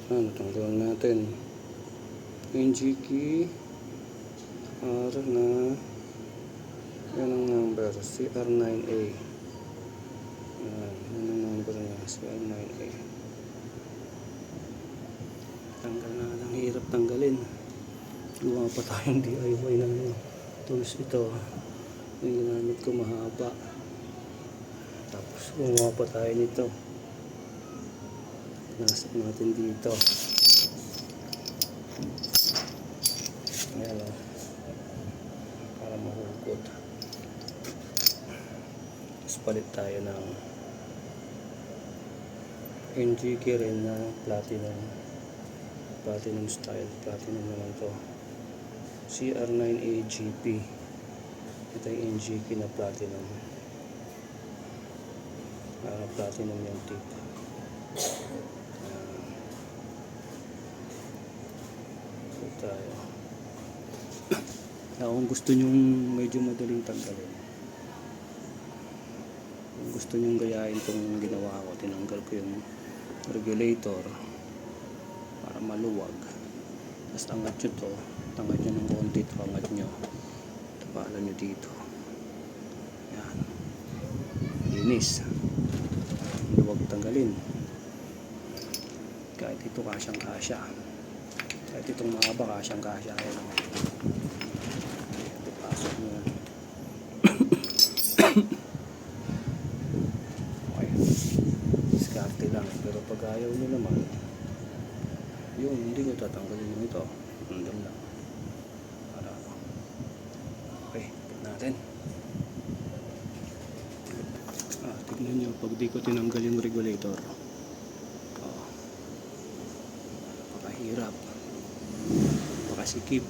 Tanggalan natin. NG key. R na. Yan ang number. CR9A. Yan ang number niya. CR9A. Tanggal na. Ang hirap tanggalin. Gawa pa tayong DIY na tools ito. Yung ginamit ko mahaba. Tapos gumawa pa tayo nito. Nasip natin dito. Ayan o. Para mahukod. Tapos palit tayo ng NG key rin na platinum. Platinum style. Platinum naman to. CR9A GP. Ito yung NG key na platinum. Platinum yung tip. Tayo. Kung gusto nyong medyo madaling tanggalin, kung gusto nyong gayahin itong ginawa ko, tinanggal ko yung regulator para maluwag. Tapos angat nyo to, angat nyo ng konti ito, angat nyo, tapalan nyo dito. Yan, linis, luwag tanggalin. Kahit ito kasyang kasya, kahit itong mahaba kasyang kasya. Ayan o, ipasok nyo yan. Okay, diskarte lang. Pero pag ayaw nyo naman, yun, hindi ko tatanggalin yung ito. Nandun lang. Para okay, pit natin. Tignan nyo, pag di ko tinanggal yung regulator, pakahirap, pakasikip.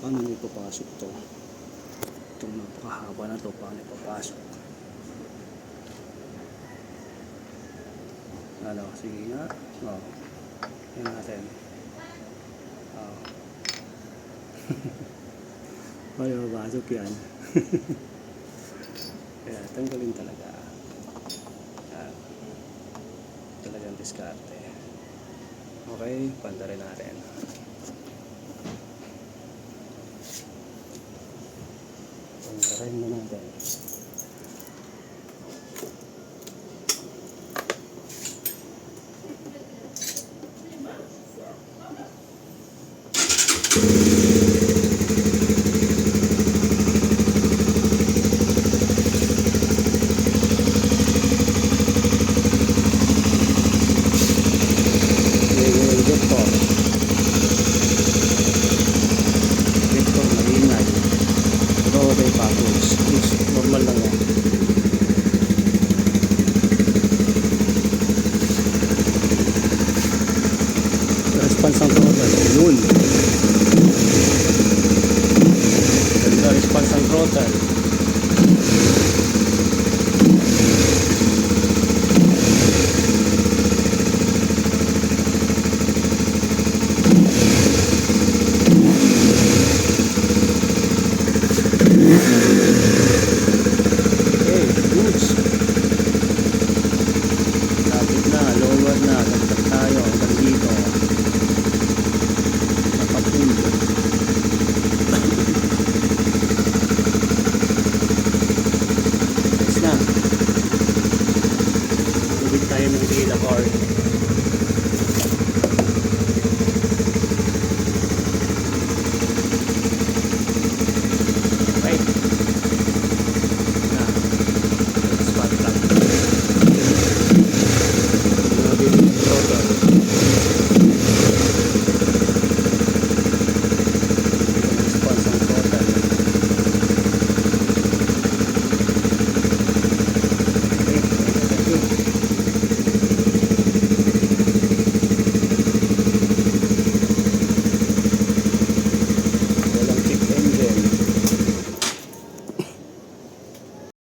Paano nyo ipapasok to? Itong napakahaba na to, paano ipapasok? Ano, sige nga. Yan natin. Ay, mapasok yan. Kaya tanggalin talaga. Talagang diskarte. Okay, panda rin natin. Panda rin na natin. Normal lang yan. Response ang throttle. Yun. Ganda response ang throttle. Tayo ng data card.